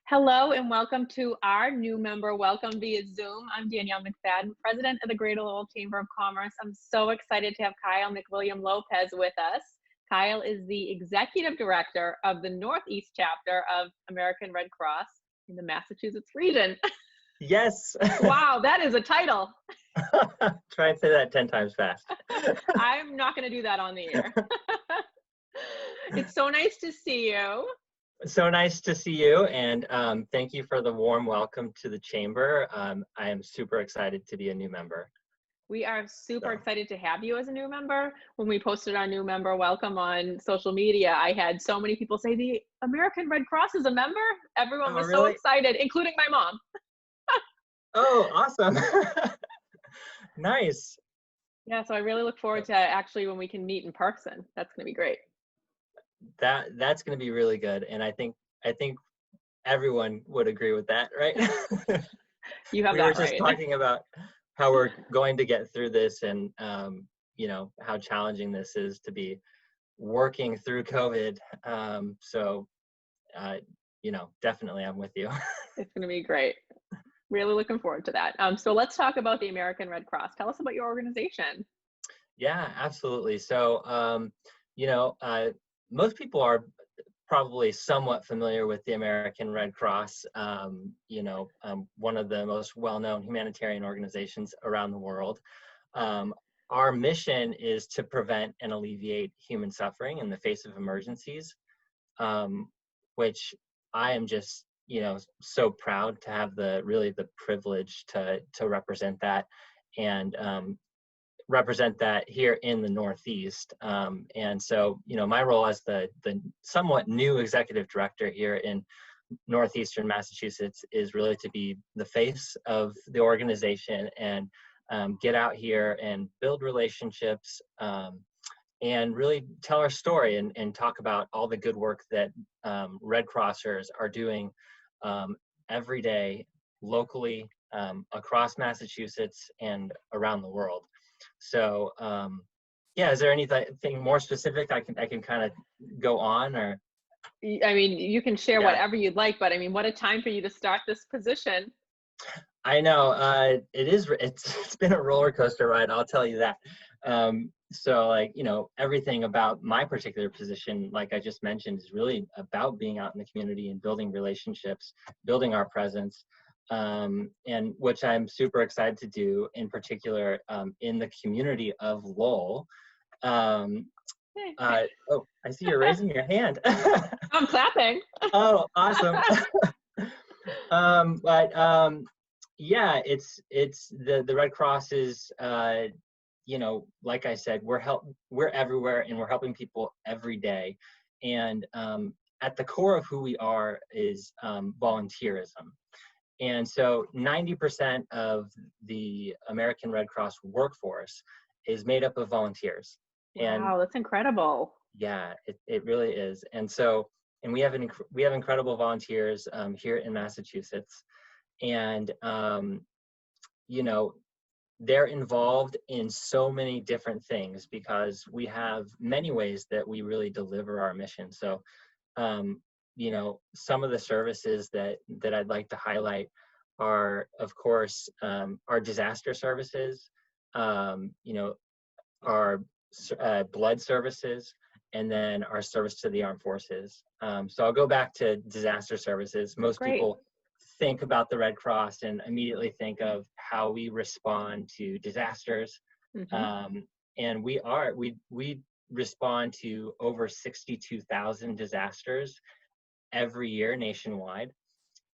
Hello and welcome to our new member. Welcome via Zoom. I'm Danielle McFadden, President of the Greater Lowell Chamber of Commerce. I'm so excited to have Kyle McWilliam-Lopez with us. Kyle is the Executive Director of the Northeast Chapter of American Red Cross in the Massachusetts region. Yes. Wow, that is a title. Try and say that 10 times fast. I'm not going to do that on the air. It's so nice to see you. So nice to see you, and thank you for the warm welcome to the chamber. I am super excited to be a new member. We are super excited to have you as a new member. When we posted our new member welcome on social media, I had so many people say the American Red Cross is a member. Everyone was so really? excited, including my mom. Oh, awesome. Nice. Yeah, so I really look forward to actually when we can meet in person. That's going to be great. That's going to be really good, and I think everyone would agree with that, right? You have We were that just right. talking about how we're going to get through this, and how challenging this is to be working through COVID. Definitely I'm with you. It's going to be great. Really looking forward to that. So let's talk about the American Red Cross. Tell us about your organization. Yeah, absolutely. So, most people are probably somewhat familiar with the American Red Cross, one of the most well-known humanitarian organizations around the world. Our mission is to prevent and alleviate human suffering in the face of emergencies, which I am just, so proud to have the privilege to represent that and represent that here in the Northeast. And so, my role as the somewhat new executive director here in Northeastern Massachusetts is really to be the face of the organization and get out here and build relationships and really tell our story and talk about all the good work that Red Crossers are doing every day locally across Massachusetts and around the world. So, is there anything more specific I can kind of go on, or? I mean, you can share Yeah. whatever you'd like, but I mean, what a time for you to start this position. I know it's been a roller coaster ride, I'll tell you that. Everything about my particular position, like I just mentioned, is really about being out in the community and building relationships, building our presence, and which I'm super excited to do, in particular in the community of Lowell. I see you're raising your hand. I'm clapping. Oh, awesome. It's the Red Cross is, like I said, we're everywhere and we're helping people every day. And at the core of who we are is volunteerism. And so 90% of the American Red Cross workforce is made up of volunteers. Wow, that's incredible. Yeah, it really is. And we have incredible volunteers here in Massachusetts, and they're involved in so many different things because we have many ways that we really deliver our mission. So some of the services that I'd like to highlight are, of course, our disaster services, our blood services, and then our service to the armed forces. So I'll go back to disaster services. Most people think about the Red Cross and immediately think of how we respond to disasters. Mm-hmm. And we respond to over 62,000 disasters every year nationwide.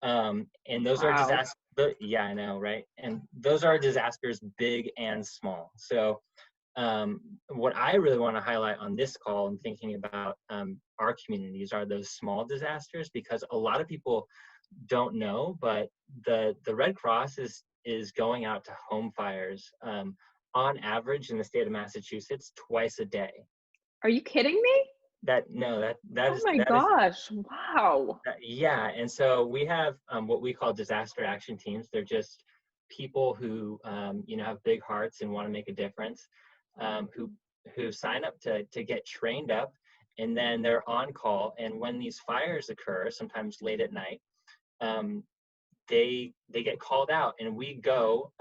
And those are disasters. Yeah, I know, right? And those are disasters big and small. So what I really want to highlight on this call and thinking about our communities are those small disasters, because a lot of people don't know, but the Red Cross is going out to home fires on average in the state of Massachusetts twice a day. Are you kidding me? That oh is, my gosh, wow. Yeah, and so we have what we call disaster action teams. They're just people who have big hearts and want to make a difference, who sign up to get trained up, and then they're on call. And when these fires occur, sometimes late at night, they get called out, and we go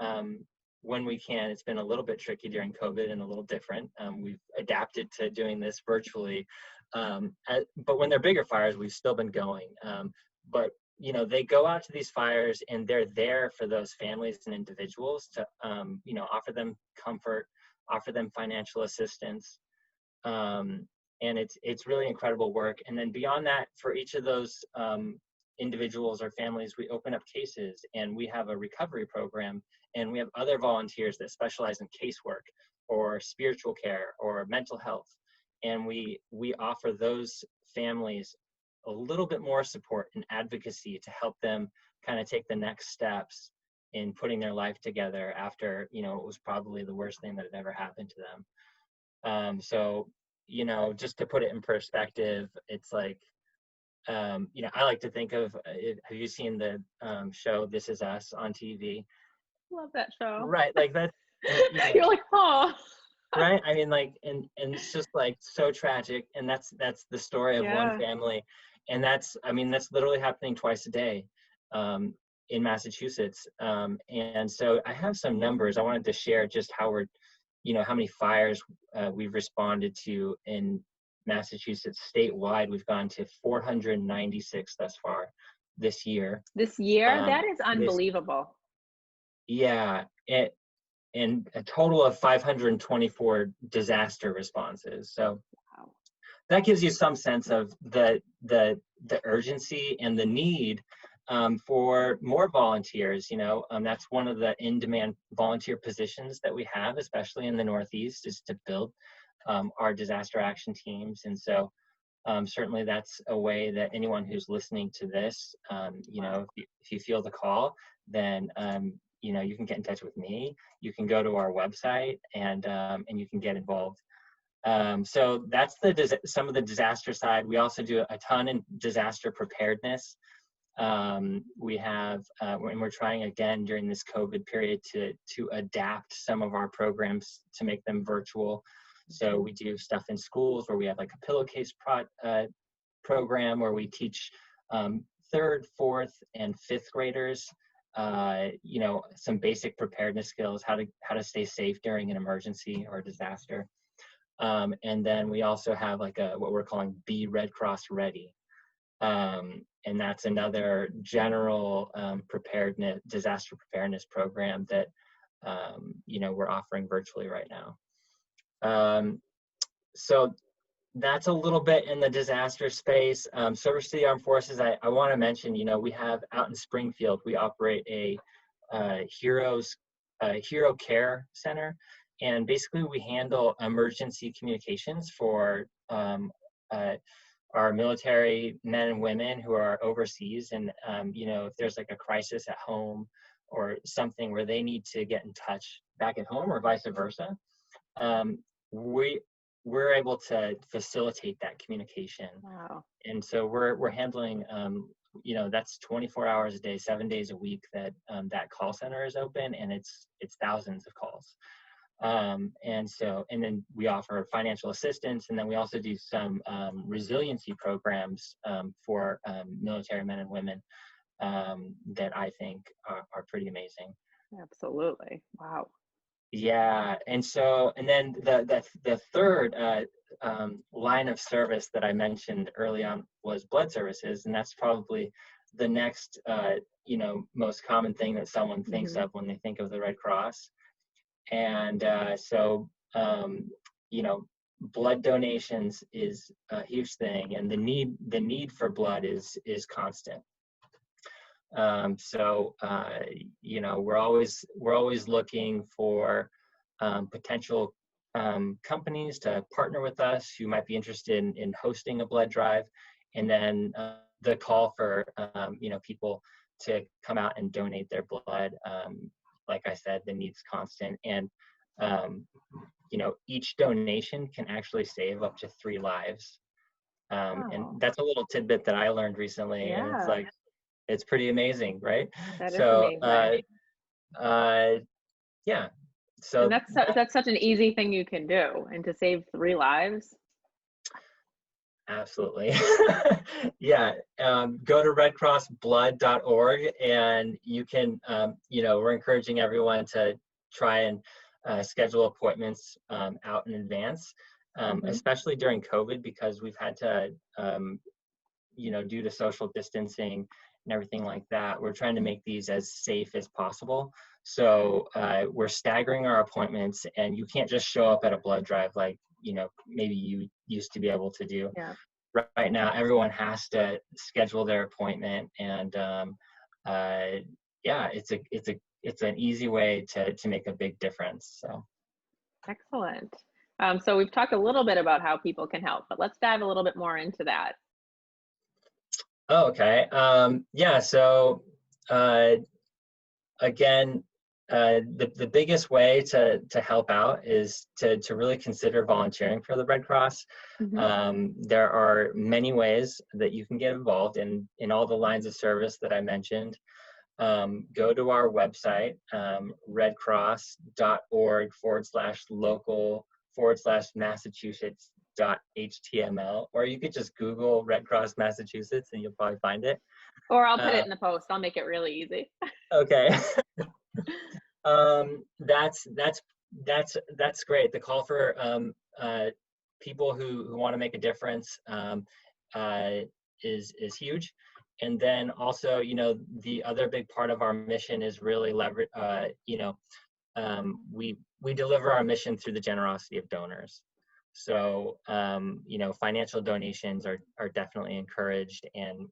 when we can. It's been a little bit tricky during COVID and a little different. We've adapted to doing this virtually, but when they're bigger fires, we've still been going. But they go out to these fires, and they're there for those families and individuals to offer them comfort, offer them financial assistance. And it's really incredible work. And then beyond that, for each of those individuals or families, we open up cases, and we have a recovery program, and we have other volunteers that specialize in casework or spiritual care or mental health. And we offer those families a little bit more support and advocacy to help them kind of take the next steps in putting their life together after, it was probably the worst thing that had ever happened to them. So, just to put it in perspective, it's like, I like to think of, have you seen the show This Is Us on TV? Love that show. Right, like that. You're like, oh. Right, I mean, like, and it's just like so tragic, and that's the story of one family, and that's literally happening twice a day in Massachusetts. And so I have some numbers I wanted to share, just how we're, how many fires we've responded to in Massachusetts statewide. We've gone to 496 thus far this year. This year? That is unbelievable. And a total of 524 disaster responses. So wow, that gives you some sense of the urgency and the need for more volunteers. That's one of the in-demand volunteer positions that we have, especially in the Northeast, is to build our disaster action teams. And so certainly that's a way that anyone who's listening to this, if you feel the call, then you can get in touch with me. You can go to our website, and you can get involved. So that's some of the disaster side. We also do a ton in disaster preparedness. We have, and we're trying again during this COVID period to adapt some of our programs to make them virtual. So we do stuff in schools where we have like a pillowcase program where we teach 3rd, 4th, and 5th graders some basic preparedness skills, how to stay safe during an emergency or a disaster. And then we also have like what we're calling Be Red Cross Ready. And that's another general disaster preparedness program that we're offering virtually right now. So that's a little bit in the disaster space. Service to the Armed Forces, I want to mention, we have out in Springfield, we operate a hero care center. And basically we handle emergency communications for our military men and women who are overseas. And, if there's like a crisis at home or something where they need to get in touch back at home or vice versa, we're able to facilitate that communication. Wow. And so we're handling, that's 24 hours a day, 7 days a week that that call center is open, and it's thousands of calls. And then we offer financial assistance, and then we also do some resiliency programs for military men and women that I think are pretty amazing. Absolutely. Wow. Yeah, and then the third line of service that I mentioned early on was blood services, and that's probably the next most common thing that someone thinks of when they think of the Red Cross. And blood donations is a huge thing, and the need for blood is constant. We're always looking for potential companies to partner with us who might be interested in hosting a blood drive, and then the call for people to come out and donate their blood. Like I said, the need's constant, and each donation can actually save up to 3 lives. And that's a little tidbit that I learned recently, and it's like, it's pretty amazing, right? That is amazing. Yeah. So and that's such an easy thing you can do, and to save 3 lives. Absolutely. Yeah. Go to redcrossblood.org and you can, we're encouraging everyone to try and schedule appointments out in advance, especially during COVID, because we've had to, due to social distancing and everything like that, we're trying to make these as safe as possible. So we're staggering our appointments, and you can't just show up at a blood drive like, maybe you used to be able to do. Yeah. Right now, everyone has to schedule their appointment, and yeah, it's an easy way to make a big difference. So Excellent. So we've talked a little bit about how people can help, but let's dive a little bit more into that. oh, okay. Yeah. So again, the biggest way to help out is to really consider volunteering for the Red Cross. There are many ways that you can get involved in all the lines of service that I mentioned. Go to our website, redcross.org/local/Massachusetts.html, or you could just Google Red Cross Massachusetts and you'll probably find it. Or I'll put it in the post. I'll make it really easy. Okay. That's great. The call for people who want to make a difference is huge. And then also, the other big part of our mission is really we deliver our mission through the generosity of donors. So, financial donations are definitely encouraged, and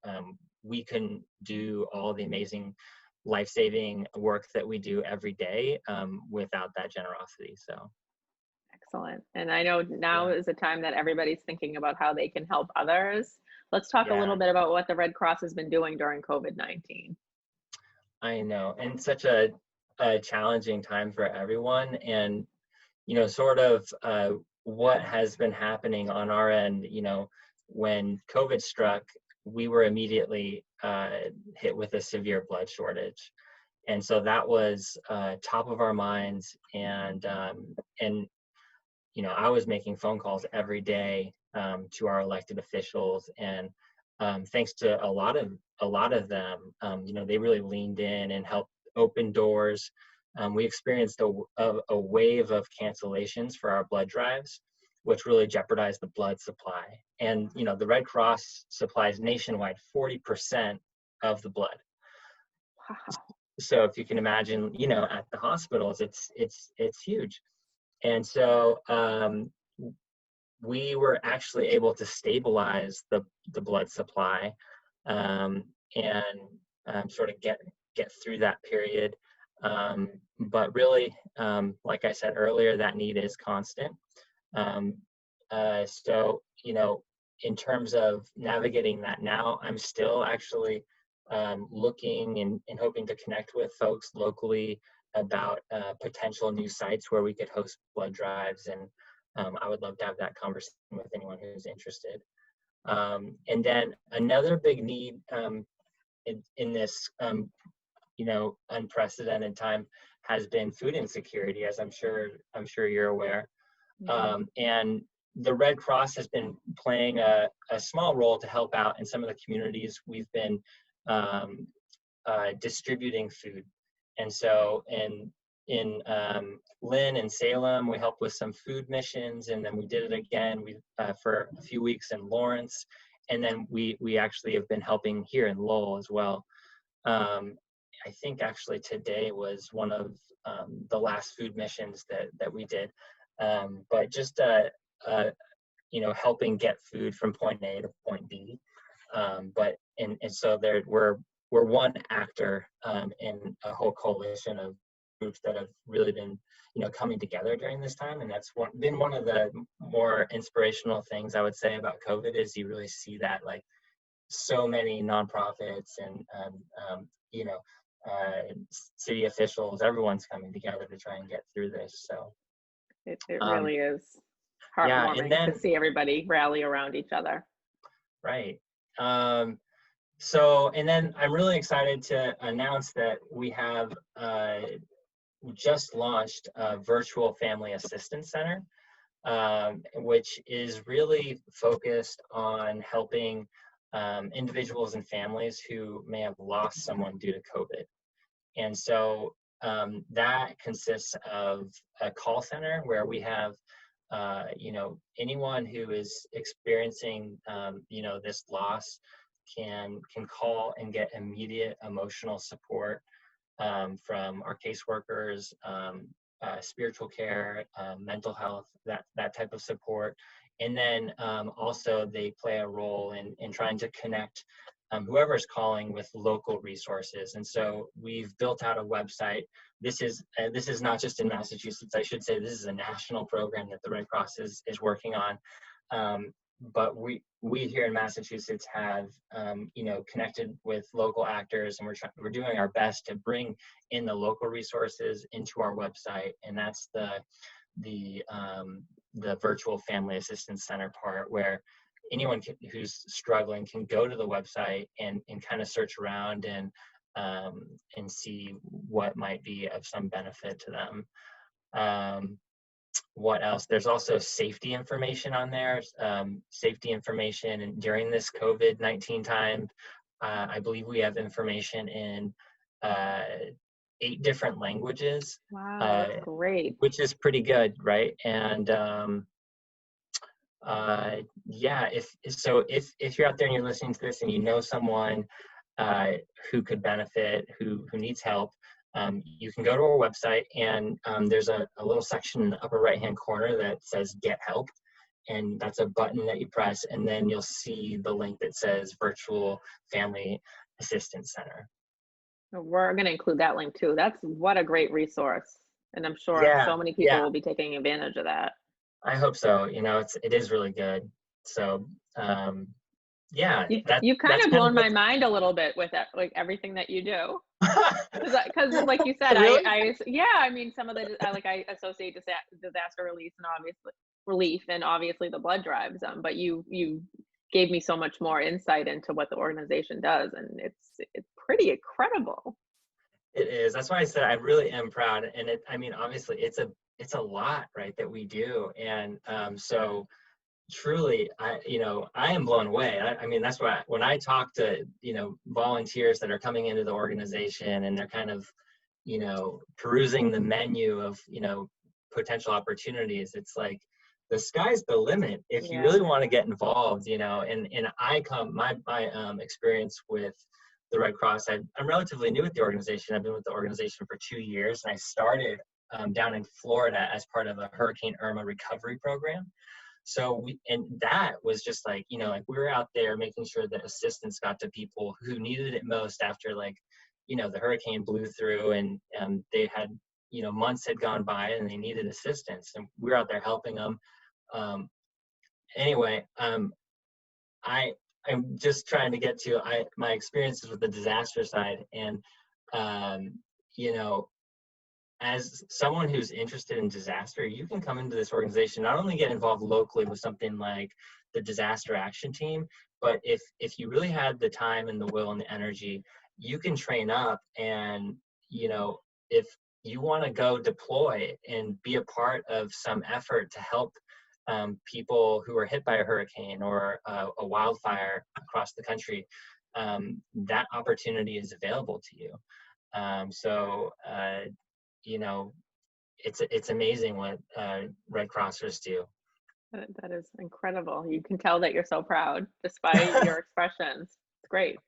we can do all the amazing life-saving work that we do every day without that generosity. So excellent. And I know now is a time that everybody's thinking about how they can help others. Let's talk a little bit about what the Red Cross has been doing during COVID-19. I know, and such a challenging time for everyone, and sort of what has been happening on our end. When COVID struck, we were immediately hit with a severe blood shortage, and so that was top of our minds. And I was making phone calls every day to our elected officials, and thanks to a lot of them, they really leaned in and helped open doors. We experienced a wave of cancellations for our blood drives, which really jeopardized the blood supply. And the Red Cross supplies nationwide 40% of the blood. Wow. So if you can imagine, at the hospitals, it's huge. And so we were actually able to stabilize the blood supply and sort of get through that period. But really, like I said earlier, that need is constant. So, in terms of navigating that now, I'm still actually looking and hoping to connect with folks locally about potential new sites where we could host blood drives. And I would love to have that conversation with anyone who's interested. And then another big need in this, unprecedented time has been food insecurity, as I'm sure you're aware. And the Red Cross has been playing a small role to help out in some of the communities. We've been distributing food. And so in Lynn and Salem, we helped with some food missions, and then we did it again for a few weeks in Lawrence. And then we actually have been helping here in Lowell as well. I think actually today was one of the last food missions that we did. But just helping get food from point A to point B. And so we're one actor in a whole coalition of groups that have really been coming together during this time. And that's been one of the more inspirational things I would say about COVID, is you really see that, like, so many nonprofits and city officials, everyone's coming together to try and get through this. So it really is heartwarming to see everybody rally around each other. Right. So, and then I'm really excited to announce that we have just launched a virtual family assistance center. which is really focused on helping individuals and families who may have lost someone due to COVID. And so that consists of a call center where we have, anyone who is experiencing, this loss can call and get immediate emotional support from our caseworkers, spiritual care, mental health, that type of support. And then also they play a role in trying to connect whoever's calling with local resources. And so we've built out a website. This is not just in Massachusetts. I should say this is a national program that the Red Cross is working on. But we here in Massachusetts have connected with local actors, and we're doing our best to bring in the local resources into our website, and that's the virtual family assistance center part, where anyone who's struggling can go to the website and kind of search around and see what might be of some benefit to them. What else? There's also safety information on there, safety information. And during this COVID-19 time, I believe we have information in 8 different languages. Wow, that's great. Which is pretty good, right? And if you're out there and you're listening to this and you know someone who could benefit, who needs help, you can go to our website, and there's a little section in the upper right hand corner that says Get Help, and that's a button that you press, and then you'll see the link that says Virtual Family Assistance Center. We're going to include that link too. What a great resource, and I'm sure so many people will be taking advantage of that. I hope so. It is really good. So you've kind of blown my mind a little bit with that, like everything that you do. Because like you said, really? I mean, some of the I associate disaster relief and obviously the blood drives, but you gave me so much more insight into what the organization does, and it's pretty incredible. It is. That's why I said I really am proud, and obviously it's a lot, right, that we do, and so truly, I am blown away. That's why when I talk to volunteers that are coming into the organization and they're kind of perusing the menu of potential opportunities, it's like the sky's the limit if you really want to get involved. And my experience with the Red Cross, I'm relatively new with the organization. I've been with the organization for 2 years, and I started down in Florida as part of a Hurricane Irma recovery program. So that was just like we were out there making sure that assistance got to people who needed it most after the hurricane blew through, and they had months had gone by and they needed assistance, and we were out there helping them. I'm just trying to get to my experiences with the disaster side, and as someone who's interested in disaster, you can come into this organization, not only get involved locally with something like the disaster action team, but if you really had the time and the will and the energy, you can train up, and if you want to go deploy and be a part of some effort to help people who are hit by a hurricane or a wildfire across the country, that opportunity is available to you. It's amazing what Red Crossers do. That is incredible. You can tell that you're so proud despite your expressions. It's great.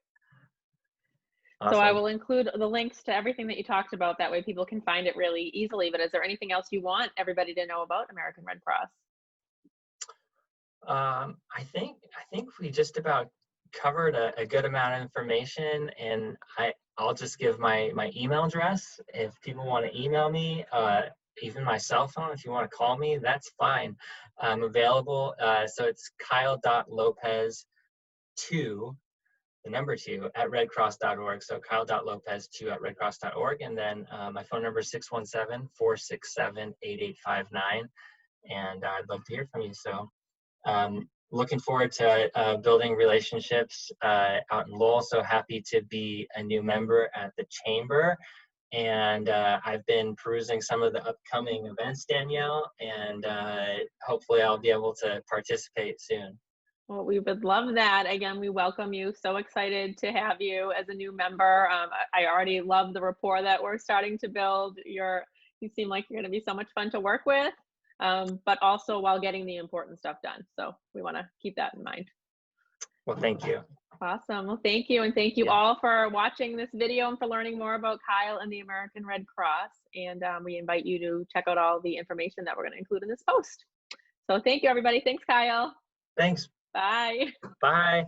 Awesome. So I will include the links to everything that you talked about. That way people can find it really easily. But is there anything else you want everybody to know about American Red Cross? I think we just about covered a good amount of information, and I'll just give my email address. If people want to email me, even my cell phone, if you want to call me, that's fine. I'm available. So it's kyle.lopez2, the number 2, at redcross.org. So kyle.lopez2 at redcross.org. And then my phone number is 617-467-8859. And I'd love to hear from you. So looking forward to building relationships out in Lowell. So happy to be a new member at the Chamber. And I've been perusing some of the upcoming events, Danielle, and hopefully I'll be able to participate soon. Well, we would love that. Again, we welcome you. So excited to have you as a new member. I already love the rapport that we're starting to build. You seem like you're going to be so much fun to work with, but also while getting the important stuff done. So we want to keep that in mind. Well, thank you. Awesome. Well, thank you. And thank you all for watching this video and for learning more about Kyle and the American Red Cross. And we invite you to check out all the information that we're going to include in this post. So thank you, everybody. Thanks, Kyle. Thanks. Bye. Bye.